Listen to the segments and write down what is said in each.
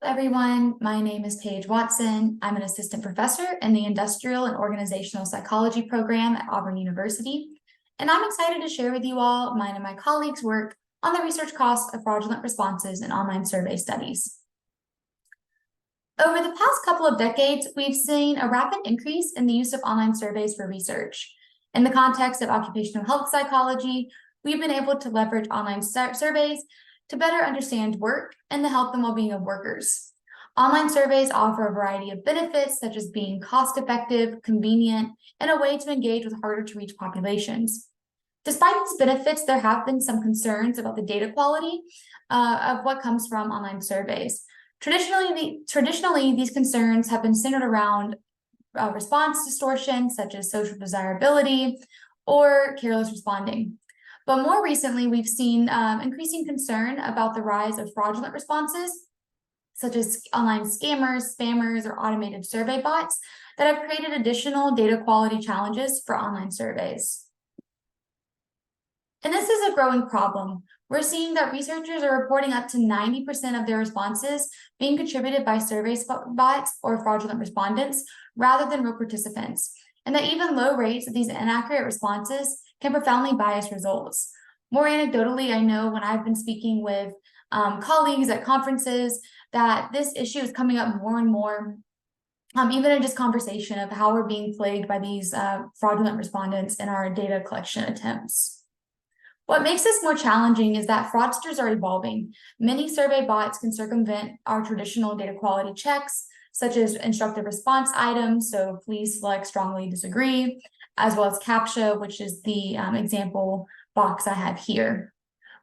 Everyone, my name is Paige Watson. I'm an assistant professor in the Industrial and Organizational Psychology program at Auburn University, and I'm excited to share with you all mine and my colleagues' work on the research costs of fraudulent responses in online survey studies. Over the past couple of decades, we've seen a rapid increase in the use of online surveys for research. In the context of occupational health psychology, we've been able to leverage online surveys to better understand work and the health and well-being of workers. Online surveys offer a variety of benefits, such as being cost-effective, convenient, and a way to engage with harder-to-reach populations. Despite these benefits, there have been some concerns about the data quality of what comes from online surveys. Traditionally, these concerns have been centered around response distortion, such as social desirability or careless responding. But more recently, we've seen increasing concern about the rise of fraudulent responses, such as online scammers, spammers, or automated survey bots that have created additional data quality challenges for online surveys. And this is a growing problem. We're seeing that researchers are reporting up to 90% of their responses being contributed by survey bots or fraudulent respondents rather than real participants, and that even low rates of these inaccurate responses can profoundly bias results. More anecdotally, I know when I've been speaking with colleagues at conferences that this issue is coming up more and more, even in just conversation of how we're being plagued by these fraudulent respondents in our data collection attempts. What makes this more challenging is that fraudsters are evolving. Many survey bots can circumvent our traditional data quality checks, such as instructive response items, so please select strongly disagree, as well as CAPTCHA, which is the example box I have here.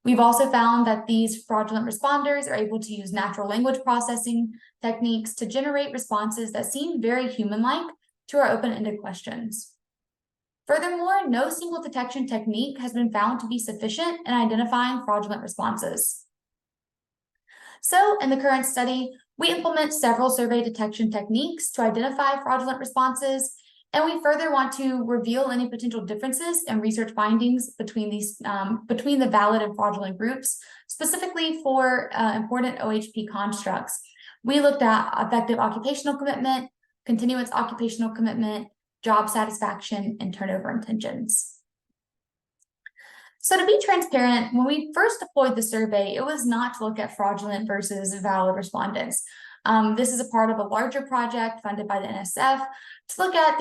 We've also found that these fraudulent responders are able to use natural language processing techniques to generate responses that seem very human-like to our open-ended questions. Furthermore, no single detection technique has been found to be sufficient in identifying fraudulent responses. So, in the current study, we implement several survey detection techniques to identify fraudulent responses, and we further want to reveal any potential differences in research findings between the valid and fraudulent groups, specifically for important OHP constructs. We looked at effective occupational commitment, continuous occupational commitment, job satisfaction, and turnover intentions. So to be transparent, when we first deployed the survey, it was not to look at fraudulent versus valid respondents. This is a part of a larger project funded by the NSF to look at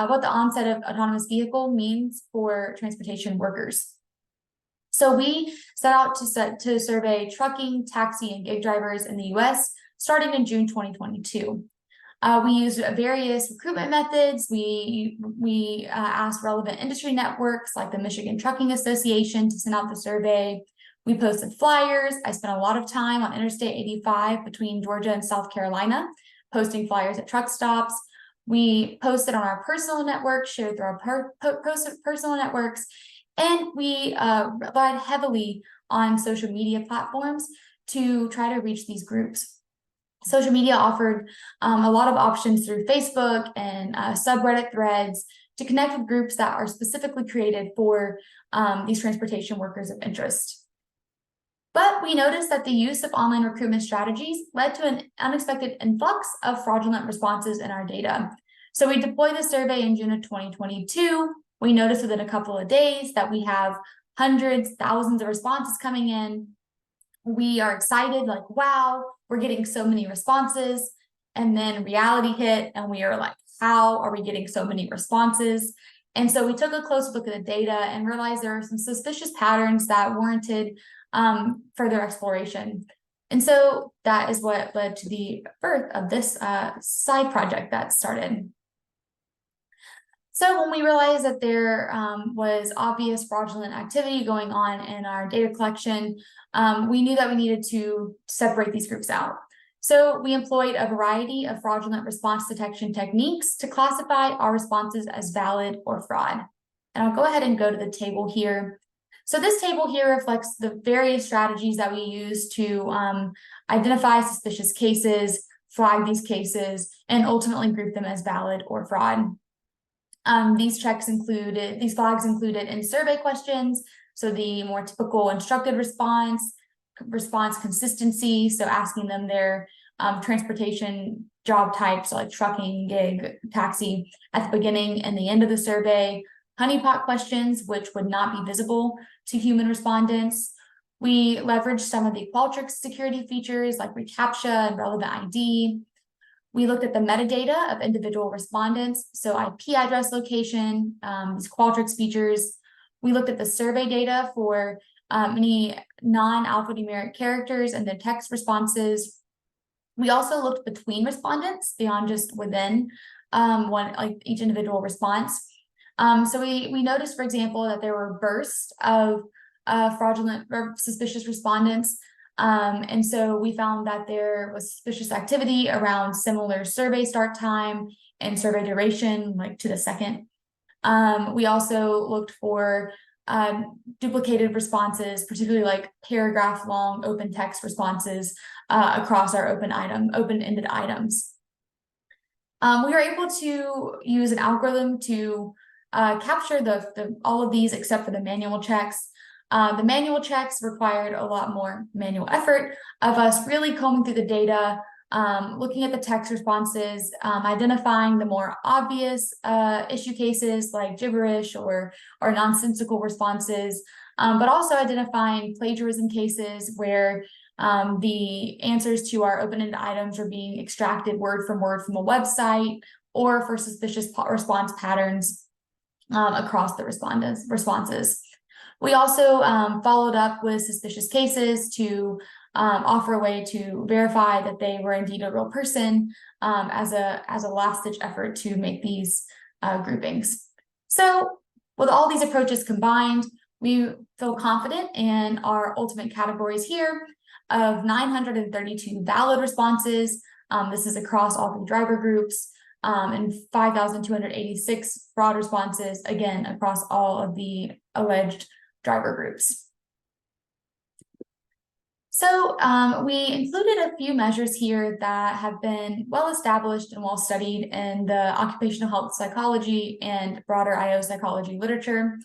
what the onset of autonomous vehicle means for transportation workers. So we set out to survey trucking, taxi, and gig drivers in the US starting in June 2022. We used various recruitment methods. We asked relevant industry networks like the Michigan Trucking Association to send out the survey. We posted flyers. I spent a lot of time on Interstate 85 between Georgia and South Carolina, posting flyers at truck stops. We posted on our personal network, shared through our personal networks, and we relied heavily on social media platforms to try to reach these groups. Social media offered a lot of options through Facebook and subreddit threads to connect with groups that are specifically created for these transportation workers of interest. But we noticed that the use of online recruitment strategies led to an unexpected influx of fraudulent responses in our data. So we deployed the survey in June of 2022. We noticed within a couple of days that we have hundreds, thousands of responses coming in. We are excited, like, wow, we're getting so many responses. And then reality hit, and we are like, how are we getting so many responses? And so we took a close look at the data and realized there are some suspicious patterns that warranted further exploration. And so that is what led to the birth of this side project that started. So when we realized that there was obvious fraudulent activity going on in our data collection, we knew that we needed to separate these groups out. So we employed a variety of fraudulent response detection techniques to classify our responses as valid or fraud. And I'll go ahead and go to the table here. So this table here reflects the various strategies that we use to identify suspicious cases, flag these cases, and ultimately group them as valid or fraud. These flags included in survey questions, so the more typical instructed response consistency, so asking them their transportation job types like trucking, gig, taxi at the beginning and the end of the survey, honeypot questions, which would not be visible to human respondents. We leveraged some of the Qualtrics security features like reCAPTCHA and relevant ID. We looked at the metadata of individual respondents, so IP address location, these Qualtrics features. We looked at the survey data for any non-alphanumeric characters and the text responses. We also looked between respondents beyond just within each individual response. So we noticed, for example, that there were bursts of fraudulent or suspicious respondents. And so we found that there was suspicious activity around similar survey start time and survey duration, like to the second. We also looked for duplicated responses, particularly like paragraph long open text responses across our open-ended items. We were able to use an algorithm to capture all of these except for the manual checks. The manual checks required a lot more manual effort of us really combing through the data, looking at the text responses, identifying the more obvious issue cases like gibberish or nonsensical responses, but also identifying plagiarism cases where the answers to our open-ended items are being extracted word from a website, or for suspicious response patterns across the responses. We also followed up with suspicious cases to offer a way to verify that they were indeed a real person as a last-ditch effort to make these groupings. So with all these approaches combined, we feel confident in our ultimate categories here of 932 valid responses. This is across all three driver groups, and 5,286 fraud responses, again, across all of the alleged driver groups. So we included a few measures here that have been well established and well studied in the occupational health psychology and broader IO psychology literature.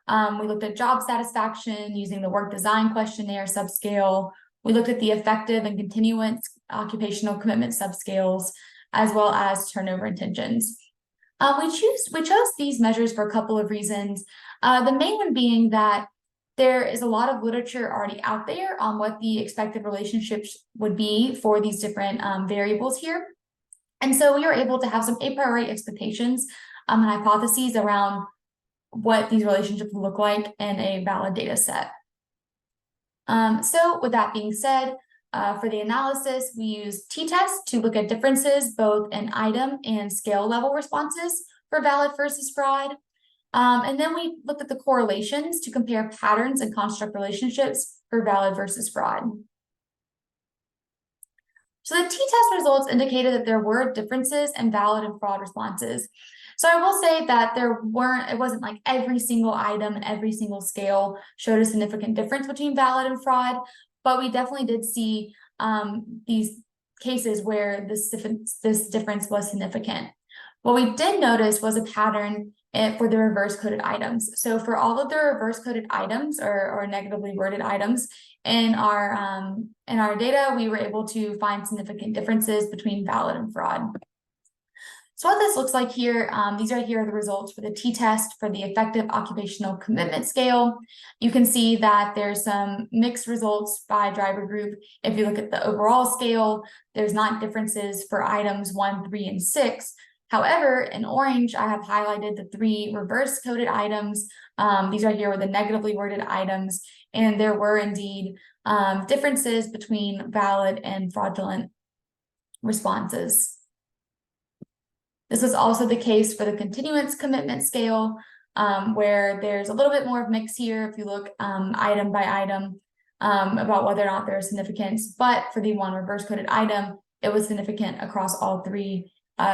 We looked at job satisfaction using the work design questionnaire subscale. We looked at the effective and continuance occupational commitment subscales, as well as turnover intentions. We chose these measures for a couple of reasons. The main one being that there is a lot of literature already out there on what the expected relationships would be for these different variables here. And so we were able to have some a priori expectations and hypotheses around what these relationships would look like in a valid data set. So with that being said, for the analysis, we used t-tests to look at differences both in item and scale level responses for valid versus fraud. And then we looked at the correlations to compare patterns and construct relationships for valid versus fraud. So the t-test results indicated that there were differences in valid and fraud responses. So I will say that it wasn't like every single item and every single scale showed a significant difference between valid and fraud, but we definitely did see these cases where this difference was significant. What we did notice was a pattern for the reverse coded items. So for all of the reverse coded items or negatively worded items in our data, we were able to find significant differences between valid and fraud. So what this looks like here, these right here are the results for the t-test for the effective occupational commitment scale. You can see that there's some mixed results by driver group. If you look at the overall scale, there's not differences for items 1, 3, and 6. However, in orange, I have highlighted the 3 reverse coded items. These right here were the negatively worded items, and there were indeed differences between valid and fraudulent responses. This was also the case for the continuance commitment scale, where there's a little bit more of mix here if you look item by item about whether or not there's significance. But for the 1 reverse coded item, it was significant across all 3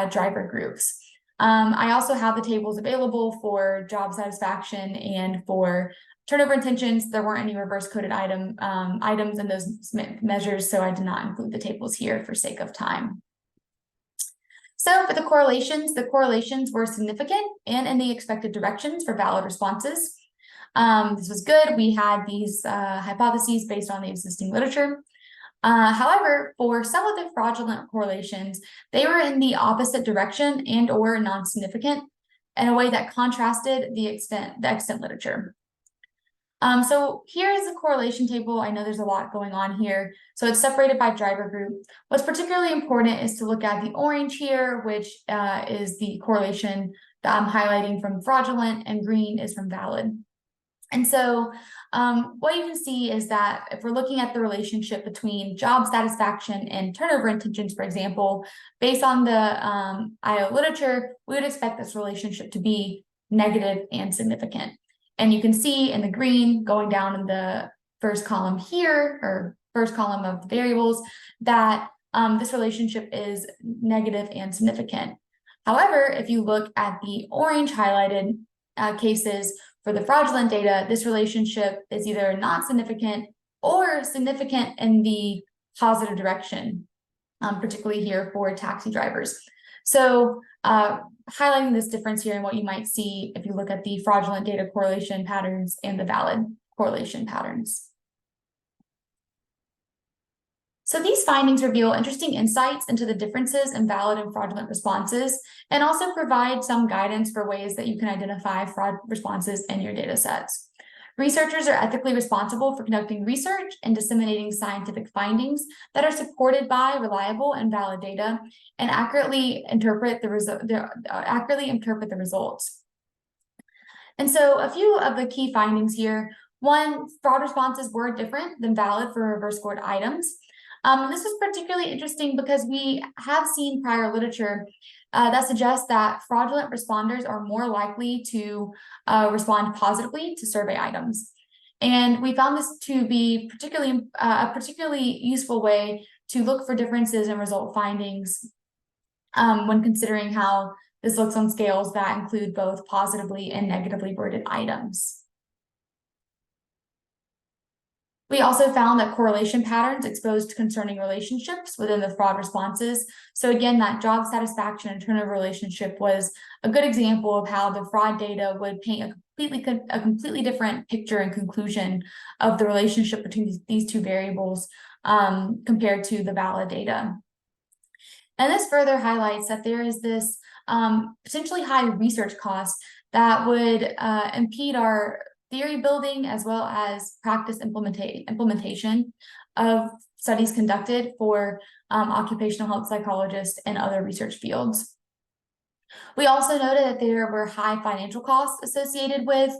driver groups. I also have the tables available for job satisfaction and for turnover intentions. There weren't any reverse coded items in those measures, so I did not include the tables here for sake of time. So for the correlations were significant and in the expected directions for valid responses. This was good. We had these hypotheses based on the existing literature. However, for some of the fraudulent correlations, they were in the opposite direction and or non-significant in a way that contrasted the extant literature. So here is the correlation table. I know there's a lot going on here. So it's separated by driver group. What's particularly important is to look at the orange here, which is the correlation that I'm highlighting from fraudulent, and green is from valid. And so what you can see is that if we're looking at the relationship between job satisfaction and turnover intentions, for example, based on the IO literature, we would expect this relationship to be negative and significant. And you can see in the green going down in the first column here, or first column of the variables, that this relationship is negative and significant. However, if you look at the orange highlighted cases for the fraudulent data, this relationship is either not significant or significant in the positive direction, particularly here for taxi drivers. So highlighting this difference here and what you might see if you look at the fraudulent data correlation patterns and the valid correlation patterns. So these findings reveal interesting insights into the differences in valid and fraudulent responses, and also provide some guidance for ways that you can identify fraud responses in your data sets. Researchers are ethically responsible for conducting research and disseminating scientific findings that are supported by reliable and valid data, and accurately interpret the results. And so a few of the key findings here. One, fraud responses were different than valid for reverse scored items. This was particularly interesting because we have seen prior literature that suggests that fraudulent responders are more likely to respond positively to survey items. And we found this to be a particularly useful way to look for differences in result findings when considering how this looks on scales that include both positively and negatively worded items. We also found that correlation patterns exposed concerning relationships within the fraud responses. So again, that job satisfaction and turnover relationship was a good example of how the fraud data would paint a completely different picture and conclusion of the relationship between these two variables compared to the valid data. And this further highlights that there is this potentially high research cost that would impede our theory building as well as practice implementation of studies conducted for occupational health psychologists and other research fields. We also noted that there were high financial costs associated with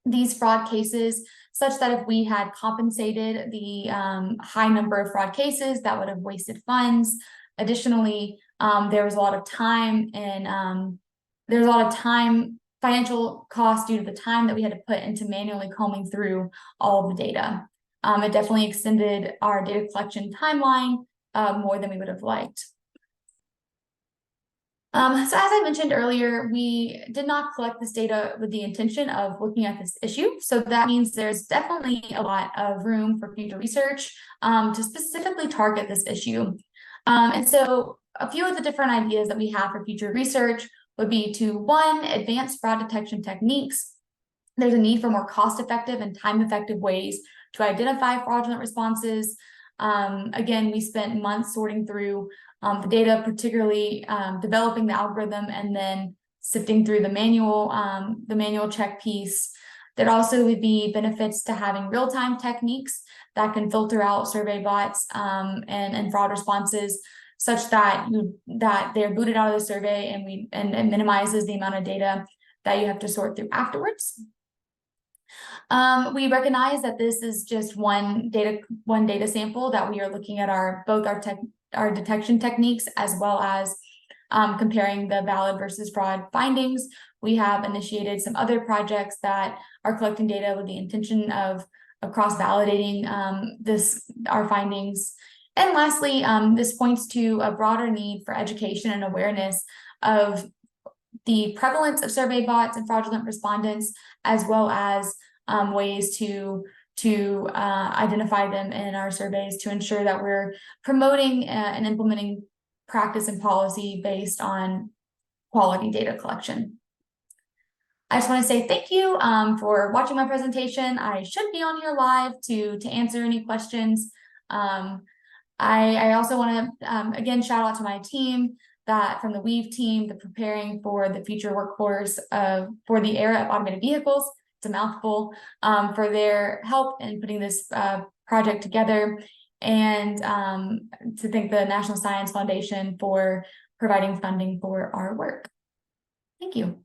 these fraud cases, such that if we had compensated the high number of fraud cases, that would have wasted funds. Additionally, there was a lot of time and financial cost due to the time that we had to put into manually combing through all of the data. It definitely extended our data collection timeline more than we would have liked. So as I mentioned earlier, we did not collect this data with the intention of looking at this issue. So that means there's definitely a lot of room for future research to specifically target this issue. And so a few of the different ideas that we have for future research would be to, one, advance fraud detection techniques. There's a need for more cost-effective and time-effective ways to identify fraudulent responses. Again, we spent months sorting through the data, particularly developing the algorithm and then sifting through the manual check piece. There also would be benefits to having real-time techniques that can filter out survey bots and fraud responses, such that they're booted out of the survey and it minimizes the amount of data that you have to sort through afterwards. We recognize that this is just one data sample that we are looking at both our detection techniques as well as comparing the valid versus fraud findings. We have initiated some other projects that are collecting data with the intention of cross-validating our findings. And lastly, this points to a broader need for education and awareness of the prevalence of survey bots and fraudulent respondents, as well as ways to identify them in our surveys to ensure that we're promoting and implementing practice and policy based on quality data collection. I just want to say thank you for watching my presentation. I should be on here live to answer any questions. I also want to, again, shout out to my team that from the Weave team, the preparing for the future workforce for the era of automated vehicles. It's a mouthful, for their help in putting this project together, and to thank the National Science Foundation for providing funding for our work. Thank you.